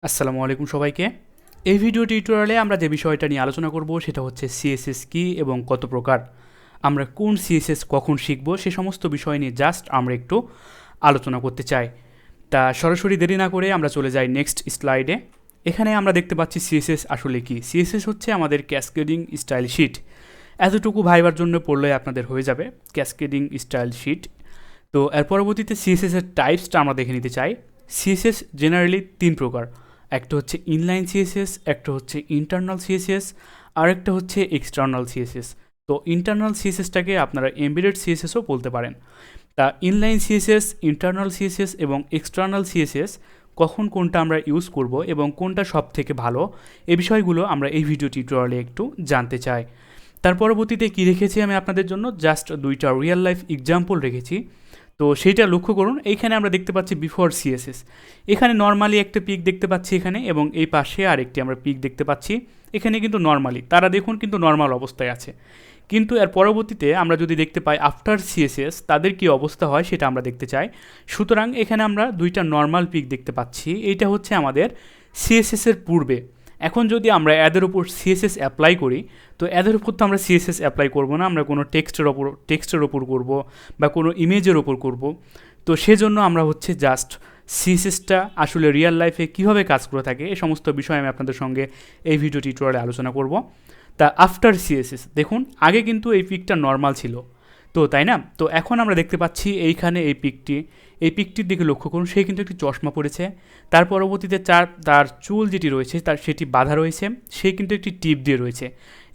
আসসালামু আলাইকুম সবাইকে। এই ভিডিও টিউটোরিয়ালে আমরা যে বিষয়টা নিয়ে আলোচনা করব সেটা হচ্ছে সিএসএস কি এবং কত প্রকার, আমরা কোন সিএসএস কখন শিখব সে সমস্ত বিষয় নিয়ে জাস্ট আমরা একটু আলোচনা করতে চাই। তা সরাসরি দেরি না করে আমরা চলে যাই নেক্সট স্লাইডে। এখানে আমরা দেখতে পাচ্ছি সিএসএস আসলে কি। সিএসএস হচ্ছে আমাদের ক্যাসকেডিং স্টাইল শিট। এতটুকু ভাইবার জন্য পড়লে আপনাদের হয়ে যাবে ক্যাসকেডিং স্টাইল শিট। তো এর পরবর্তীতে সিএসএসের টাইপসটা আমরা দেখে নিতে চাই। সিএসএস জেনারেলি তিন প্রকার, একটা হচ্ছে ইনলাইন সিএসএস, একটা হচ্ছে ইন্টারনাল সিএসএস, আর একটা হচ্ছে এক্সটার্নাল সিএসএস। তো ইন্টারনাল সিএসএসটাকে আপনারা এমবেডেড সিএসএসও বলতে পারেন। তা ইনলাইন সিএসএস, ইন্টারনাল সিএসএস এবং এক্সটার্নাল সিএসএস কখন কোনটা আমরা ইউজ করব এবং কোনটা সব থেকে ভালো, এই বিষয়গুলো আমরা এই ভিডিও টিউটোরিয়ালে একটু জানতে চাই। তার পরবর্তীতে কী রেখেছি আমি আপনাদের জন্য, জাস্ট দুইটা রিয়েল লাইফ এক্সাম্পল রেখেছি। তো সেইটা লক্ষ্য করুন, এইখানে আমরা দেখতে পাচ্ছি বিফোর সিএসএস। এখানে নর্মালি একটা পিক দেখতে পাচ্ছি এখানে, এবং এই পাশে আরেকটি আমরা পিক দেখতে পাচ্ছি। এখানে কিন্তু নর্মালি তারা দেখুন কিন্তু নর্মাল অবস্থায় আছে, কিন্তু এর পরবর্তীতে আমরা যদি দেখতে পাই আফটার সিএসএস তাদের কী অবস্থা হয় সেটা আমরা দেখতে চাই। সুতরাং এখানে আমরা দুইটা নর্মাল পিক দেখতে পাচ্ছি, এইটা হচ্ছে আমাদের সিএসএসের পূর্বে। এখন যদি আমরা এদের উপর সিএসএস অ্যাপ্লাই করি, তো এদের উপর তো আমরা সিএসএস অ্যাপ্লাই করব না, আমরা কোনো টেক্সটের ওপর করব বা কোনো ইমেজের ওপর করব। তো সেজন্য আমরা হচ্ছে জাস্ট সিএসএসটা আসলে রিয়েল লাইফে কীভাবে কাজ করে থাকে এই সমস্ত বিষয় আমি আপনাদের সঙ্গে এই ভিডিও টিউটোরিয়ালে আলোচনা করব। তা আফটার সিএসএস দেখুন, আগে কিন্তু এই পিকটা নর্মাল ছিল, তো তাই না? তো এখন আমরা দেখতে পাচ্ছি এইখানে এই পিকটির দিকে লক্ষ্য করুন, সে কিন্তু একটি চশমা পরেছে। তার পরবর্তীতে তার চুল যেটি রয়েছে সেটি বাঁধা রয়েছে, সে কিন্তু একটি টিপ দিয়ে রয়েছে,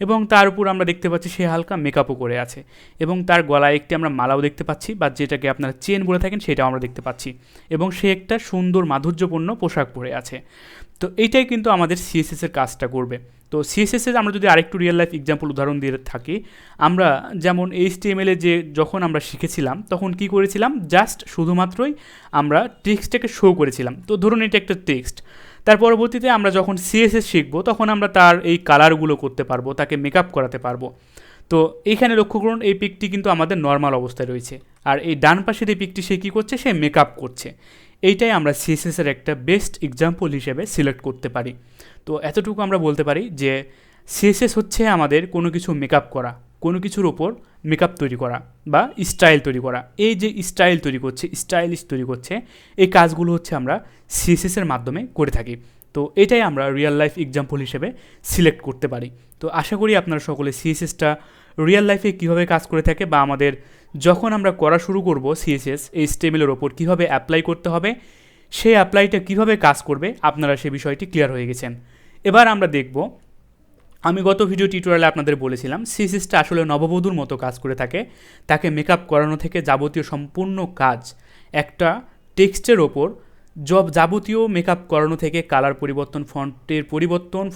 এবং তার উপর আমরা দেখতে পাচ্ছি সে হালকা মেকআপও করে আছে, এবং তার গলায় একটি আমরা মালাও দেখতে পাচ্ছি, বা যেটাকে আপনারা চেন বলে থাকেন সেটাও আমরা দেখতে পাচ্ছি, এবং সে একটা সুন্দর মাধুর্যপূর্ণ পোশাক পরে আছে। তো এইটাই কিন্তু আমাদের সিএসএসের কাজটা করবে। তো সিএসএসের আমরা যদি আরেকটু রিয়েল লাইফ এক্সাম্পল উদাহরণ দিয়ে থাকি, আমরা যেমন এইচটিএমএলে যখন আমরা শিখেছিলাম তখন কি করেছিলাম, জাস্ট শুধুমাত্রই আমরা টেক্সটটাকে শো করেছিলাম। তো ধরুন এটা একটা টেক্সট, তার পরবর্তীতে আমরা যখন সিএসএস শিখবো তখন আমরা তার এই কালারগুলো করতে পারবো, তাকে মেকআপ করাতে পারবো। তো এইখানে লক্ষ্য করুন এই পিকটি কিন্তু আমাদের নর্মাল অবস্থায় রয়েছে, আর এই ডান পাশের এই পিকটি সে কী করছে, সে মেকআপ করছে। এইটাই আমরা সিএসএসের একটা বেস্ট এক্সাম্পল হিসেবে সিলেক্ট করতে পারি। তো এতটুকু আমরা বলতে পারি যে সিএসএস হচ্ছে আমাদের কোনো কিছু মেকআপ করা, কোনো কিছুর ওপর মেকআপ তৈরি করা বা স্টাইল তৈরি করা। এই যে স্টাইল তৈরি করছে, স্টাইলিশ তৈরি করছে, এই কাজগুলো হচ্ছে আমরা সিএসএসের মাধ্যমে করে থাকি। তো এটাই আমরা রিয়েল লাইফ এক্সাম্পল হিসেবে সিলেক্ট করতে পারি। তো আশা করি আপনারা সকলে সিএসএসটা রিয়েল লাইফে কীভাবে কাজ করে থাকে, বা আমাদের যখন আমরা করা শুরু করব সিএসএস এইচটিএমএলের ওপর কীভাবে অ্যাপ্লাই করতে হবে, সেই অ্যাপ্লাইটা কীভাবে কাজ করবে, আপনারা সে বিষয়টি ক্লিয়ার হয়ে গেছেন। এবার আমরা দেখব, আমি গত ভিডিও টিউটোরিয়ালে আপনাদের বলেছিলাম সিএসএসটা আসলে নববধূর মতো কাজ করে থাকে। তাকে মেকআপ করানো থেকে যাবতীয় সম্পূর্ণ কাজ একটা টেক্সটের ওপর যাবতীয় মেকআপ করানো থেকে কালার পরিবর্তন,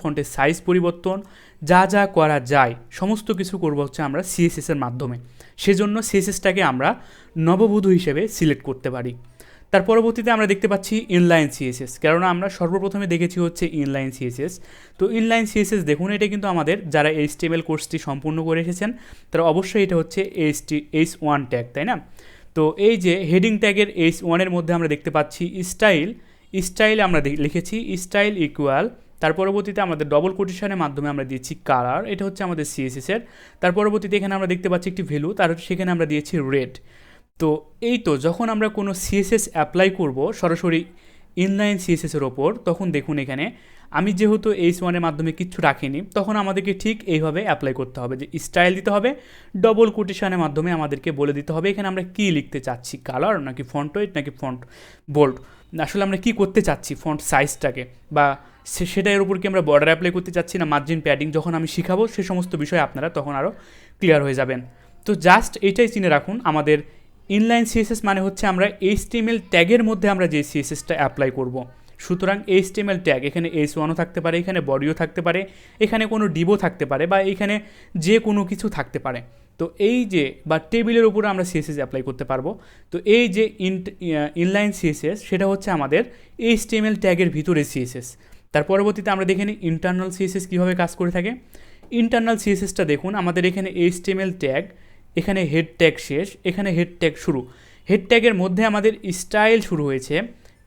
ফন্টের সাইজ পরিবর্তন, যা যা করা যায় সমস্ত কিছু করবো হচ্ছে আমরা সিএসএসের মাধ্যমে। সেজন্য সিএসএসটাকে আমরা নববধূ হিসেবে সিলেক্ট করতে পারি। তার পরবর্তীতে আমরা দেখতে পাচ্ছি ইনলাইন সিএসএস, কেননা আমরা সর্বপ্রথমে দেখেছি হচ্ছে ইনলাইন সিএসএস। তো ইনলাইন সিএসএস দেখুন, এটা কিন্তু আমাদের যারা এইচটিএমএল কোর্সটি সম্পূর্ণ করে এসেছেন তারা অবশ্যই এটা হচ্ছে H1 ট্যাগ, তাই না? তো এই যে হেডিং ট্যাগের H1-এর মধ্যে আমরা দেখতে পাচ্ছি স্টাইল আমরা লিখেছি স্টাইল ইকুয়াল, তার পরবর্তীতে আমাদের ডবল কোটেশনের মাধ্যমে আমরা দিয়েছি কালার, এটা হচ্ছে আমাদের সিএসএসের। তার পরবর্তীতে এখানে আমরা দেখতে পাচ্ছি একটি ভ্যালু, সেখানে আমরা দিয়েছি রেড। তো এই তো যখন আমরা কোনো সিএসএস অ্যাপ্লাই করব সরাসরি ইনলাইন সিএসএসের ওপর, তখন দেখুন এখানে আমি যেহেতু H1-এর মাধ্যমে কিচ্ছু রাখিনি, তখন আমাদেরকে ঠিক এইভাবে অ্যাপ্লাই করতে হবে, যে স্টাইল দিতে হবে, ডবল কোটেশনের মাধ্যমে আমাদেরকে বলে দিতে হবে এখানে আমরা কী লিখতে চাচ্ছি, কালার নাকি ফন্ট ওয়েট নাকি ফন্ট বোল্ড, আসলে আমরা কী করতে চাচ্ছি ফন্ট সাইজটাকে, বা সেটার উপর কি আমরা বর্ডার অ্যাপ্লাই করতে চাচ্ছি না মার্জিন প্যাডিং। যখন আমি শিখাবো সে সমস্ত বিষয় আপনারা তখন আরও ক্লিয়ার হয়ে যাবেন। তো জাস্ট এইটাই চিনে রাখুন, আমাদের ইনলাইন সিএসএস মানে হচ্ছে আমরা এইচটিএমএল ট্যাগের মধ্যে আমরা যে সিএসএসটা অ্যাপ্লাই করব। সুতরাং এইচটিএমএল ট্যাগ এখানে H1ও থাকতে পারে, এখানে বডিও থাকতে পারে, এখানে কোনো ডিবও থাকতে পারে, বা এখানে যে কোনো কিছু থাকতে পারে। তো এই যে বা টেবিলের উপরে আমরা সিএসএস অ্যাপ্লাই করতে পারবো। তো এই যে ইনলাইন সিএসএস সেটা হচ্ছে আমাদের এইচটিএমএল ট্যাগের ভিতরে সিএসএস। তার পরবর্তীতে আমরা দেখে নিই ইন্টারনাল সিএসএস কীভাবে কাজ করে থাকে। ইন্টারনাল সিএসএসটা দেখুন, আমাদের এখানে এইচটিএমএল ট্যাগ, এখানে হেড ট্যাগ শেষ, এখানে হেড ট্যাগ শুরু। হেড ট্যাগের মধ্যে আমাদের স্টাইল শুরু হয়েছে,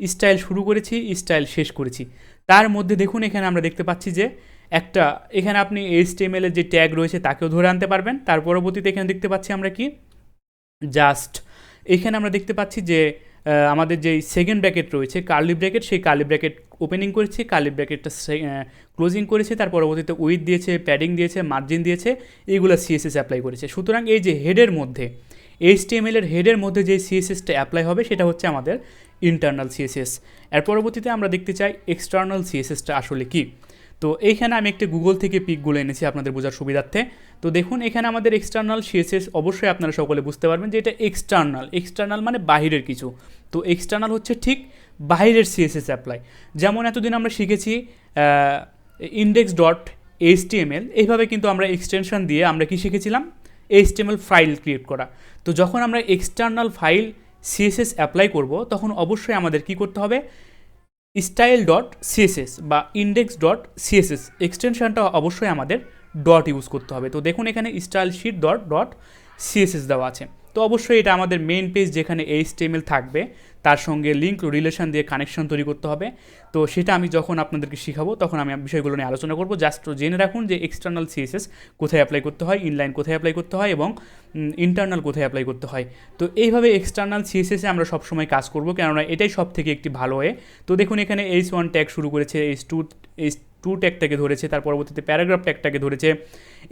স্টাইল শুরু করেছি, স্টাইল শেষ করেছি। তার মধ্যে দেখুন এখানে আমরা দেখতে পাচ্ছি যে একটা এখানে আপনি HTML এর যে ট্যাগ রয়েছে তাকেও ধরে আনতে পারবেন। তার পরবর্তীতে এখানে দেখতে পাচ্ছি আমরা কি জাস্ট এখানে আমরা দেখতে পাচ্ছি যে আমাদের যেই সেকেন্ড ব্র্যাকেট রয়েছে কার্লি ব্র্যাকেট, সেই কার্লি ব্র্যাকেট ওপেনিং করেছি, কার্লি ব্র্যাকেটটা ক্লোজিং করেছে, তার পরবর্তীতে উইথ দিয়েছে, প্যাডিং দিয়েছে, মার্জিন দিয়েছে, এইগুলো সিএসএস অ্যাপ্লাই করেছে। সুতরাং এই যে হেডের মধ্যে HTML এর হেডের মধ্যে যে সিএসএসটা অ্যাপ্লাই হবে সেটা হচ্ছে আমাদের ইন্টারনাল সিএসএস। এর পরবর্তীতে আমরা দেখতে চাই এক্সটার্নাল সিএসএসটা আসলে কি। তো এইখানে আমি একটি গুগল থেকে পিকগুলো এনেছি আপনাদের বোঝার সুবিধার্থে। তো দেখুন এখানে আমাদের এক্সটার্নাল সিএসএস অবশ্যই আপনারা সকলে বুঝতে পারবেন যে এটা এক্সটার্নাল মানে বাহিরের কিছু। তো এক্সটার্নাল হচ্ছে ঠিক বাহিরের সিএসএস অ্যাপ্লাই। যেমন এতদিন আমরা শিখেছি index.html, এইভাবে কিন্তু আমরা এক্সটেনশন দিয়ে আমরা কি শিখেছিলাম HTML ফাইল ক্রিয়েট করা। তো যখন আমরা এক্সটার্নাল ফাইল সিএসএস অ্যাপ্লাই করব তখন অবশ্যই আমাদের কি করতে হবে style.css বা index.css এক্সটেনশনটা অবশ্যই আমাদের ডট ইউজ করতে হবে। তো দেখুন এখানে স্টাইল শিট ডট সিএসএস দেওয়া আছে। তো অবশ্যই এটা আমাদের মেইন পেজ যেখানে HTML থাকবে তার সঙ্গে লিঙ্ক রিলেশন দিয়ে কানেকশন তৈরি করতে হবে। তো সেটা আমি যখন আপনাদেরকে শিখাবো তখন আমি বিষয়গুলো নিয়ে আলোচনা করবো। জাস্ট জেনে রাখুন যে এক্সটার্নাল সিএসএস কোথায় অ্যাপ্লাই করতে হয়, ইনলাইন কোথায় অ্যাপ্লাই করতে হয় এবং ইন্টারনাল কোথায় অ্যাপ্লাই করতে হয়। তো এইভাবে এক্সটার্নাল সিএসএসে আমরা সবসময় কাজ করবো, কেননা এটাই সব থেকে একটি ভালো ওয়ে। তো দেখুন এখানে H1 ট্যাগ শুরু করেছে, H2 ট্যাগটাকে ধরেছে, তার পরবর্তীতে প্যারাগ্রাফ ট্যাগটাকে ধরেছে,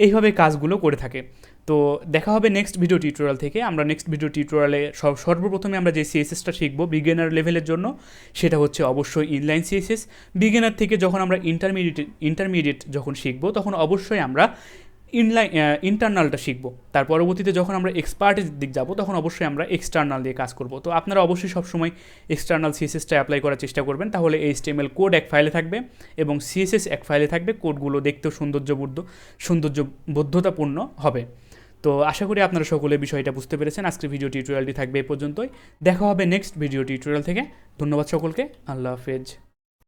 এইভাবে কাজগুলো করে থাকে। তো দেখা হবে নেক্সট ভিডিও টিউটোরিয়াল থেকে। আমরা নেক্সট ভিডিও টিউটোরিয়ালে সর্বপ্রথমে আমরা যে সিএসএসটা শিখবো বিগিনার লেভেলের জন্য সেটা হচ্ছে অবশ্যই ইনলাইন সিএসএস। বিগিনার থেকে যখন আমরা ইন্টারমিডিয়েট যখন শিখবো তখন অবশ্যই আমরা ইন্টারনালটা শিখবো। তার পরবর্তীতে যখন আমরা এক্সপার্টের দিক যাবো তখন অবশ্যই আমরা এক্সটার্নাল দিয়ে কাজ করব। তো আপনারা অবশ্যই সবসময় এক্সটার্নাল সিএসএসটা অ্যাপ্লাই করার চেষ্টা করবেন, তাহলে HTML কোড এক ফাইলে থাকবে এবং সিএসএস এক ফাইলে থাকবে, কোডগুলো দেখতেও সৌন্দর্যবোধ্যতাপূর্ণ হবে। তো আশা করি আপনারা সকলে বিষয়টা বুঝতে পেরেছেন। আজকের ভিডিও টিউটোরিয়ালটি থাকবে এই পর্যন্তই। দেখা হবে নেক্সট ভিডিও টিউটোরিয়াল থেকে। ধন্যবাদ সকলকে, আল্লাহ হাফেজ।